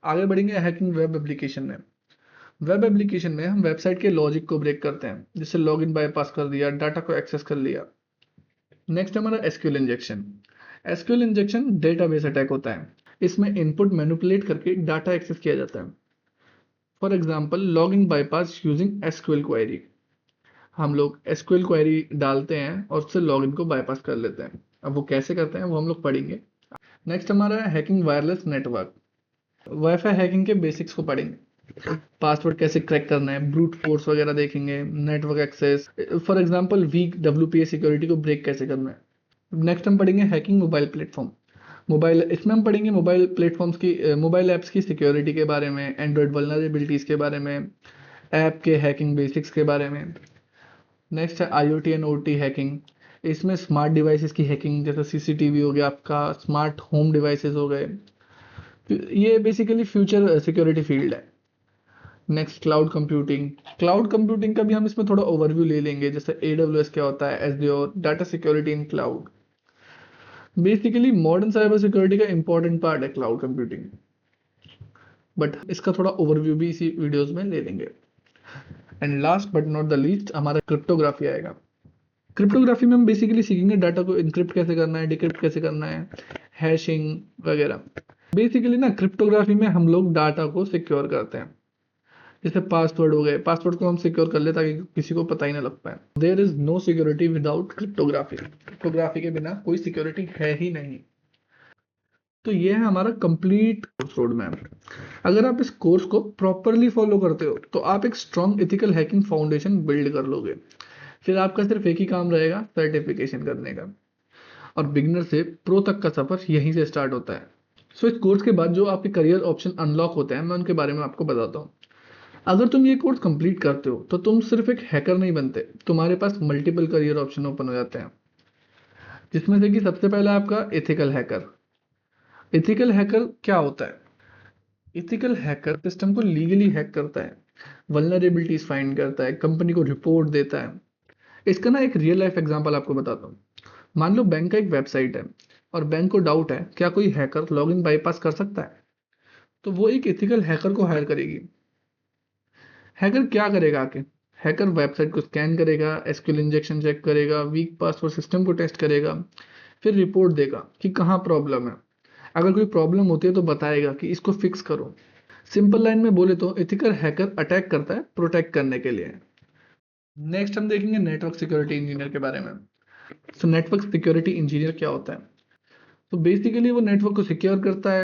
आगे बढ़ेंगे hacking web application में। वेब एप्लीकेशन में हम वेबसाइट के लॉजिक को ब्रेक करते हैं, जैसे लॉगिन बाईपास कर दिया, डाटा को एक्सेस कर लिया। नेक्स्ट हमारा SQL injection. SQL injection database attack होता है। इसमें इनपुट मैनिपुलेट करके डाटा एक्सेस किया जाता है। For example login bypass using SQL query. हम लोग एसक्यूएल क्वेरी डालते हैं और उससे लॉगिन को बाईपास कर लेते हैं। अब वो कैसे करते हैं वो हम लोग पढ़ेंगे। नेक्स्ट हमारा है hacking wireless network. Wifi hacking के बेसिक्स को पढ़ेंगे। पासवर्ड कैसे क्रैक करना है, ब्रूट फोर्स वगैरह देखेंगे, network access, for example weak WPA security को ब्रेक कैसे करना है। नेक्स्ट हम पढ़ेंगे हैकिंग मोबाइल प्लेटफॉर्म। इसमें हम पढ़ेंगे मोबाइल प्लेटफॉर्म्स की, मोबाइल ऐप्स की सिक्योरिटी के बारे में, एंड्रॉयड वल्नरेबिलिटीज़ के बारे में, ऐप के हैकिंग बेसिक्स के बारे में। नेक्स्ट है आईओटी एंड ओटी हैकिंग। इसमें स्मार्ट डिवाइसेस की हैकिंग, जैसे सीसीटीवी हो गया आपका, स्मार्ट होम डिवाइसेस हो गए। ये बेसिकली फ्यूचर सिक्योरिटी फील्ड है। Next cloud computing. Cloud computing का भी हम इसमें थोड़ा ओवरव्यू ले लेंगे, जैसे AWS क्या होता है, Azure, data security in cloud. Basically modern cyber security का इंपॉर्टेंट पार्ट है क्लाउड कंप्यूटिंग, बट इसका थोड़ा ओवरव्यू भी इसी वीडियोस में ले लेंगे। And last but not the least हमारा क्रिप्टोग्राफी आएगा। क्रिप्टोग्राफी में हम बेसिकली सीखेंगे डाटा को इनक्रिप्ट कैसे करना है, डिक्रिप्ट कैसे करना है, हैशिंग वगैरह। बेसिकली ना क्रिप्टोग्राफी में हम लोग डाटा को सिक्योर करते हैं। जैसे पासवर्ड हो गए, पासवर्ड को हम सिक्योर कर ले ताकि किसी को पता ही ना लग पाए। There is no security without cryptography. Cryptography के बिना कोई सिक्योरिटी है ही नहीं। तो ये है हमारा कंप्लीट रोड मैप। अगर आप इस कोर्स को प्रॉपरली फॉलो करते हो तो आप एक strong ethical hacking foundation build कर लोगे। फिर आपका सिर्फ एक ही काम रहेगा, सर्टिफिकेशन करने का। और बिगिनर से प्रो तक का सफर यहीं से स्टार्ट होता है। सो इस कोर्स के बाद जो आपके करियर ऑप्शन अनलॉक होते हैं, मैं उनके बारे में आपको बताता हूँ। अगर तुम ये कोर्स कंप्लीट करते हो तो तुम सिर्फ एक हैकर नहीं बनते, तुम्हारे पास मल्टीपल करियर ऑप्शन ओपन हो जाते हैं। जिसमें से कि सबसे पहला आपका एथिकल हैकर। एथिकल हैकर क्या होता है? एथिकल हैकर सिस्टम को लीगली हैक करता है, वल्नरेबिलिटीज फाइंड करता है, कंपनी को रिपोर्ट देता है। इसका ना एक रियल लाइफ एग्जांपल आपको बताता हूँ। मान लो बैंक का एक वेबसाइट है और बैंक को डाउट है क्या कोई हैकर लॉगिन बाईपास कर सकता है, तो वो एक एथिकल हैकर को हायर करेगी। हैकर क्या करेगा आके? हैकर वेबसाइट को स्कैन करेगा, एसक्यूएल इंजेक्शन चेक करेगा, वीक पासवर्ड सिस्टम को टेस्ट करेगा, फिर रिपोर्ट देगा कि कहाँ प्रॉब्लम है। अगर कोई प्रॉब्लम होती है तो बताएगा कि इसको फिक्स करो। सिंपल लाइन में बोले तो एथिकल हैकर अटैक करता है प्रोटेक्ट करने के लिए। नेक्स्ट हम देखेंगे नेटवर्क सिक्योरिटी इंजीनियर के बारे में। नेटवर्क सिक्योरिटी इंजीनियर क्या होता है? तो बेसिकली वो नेटवर्क को सिक्योर करता है,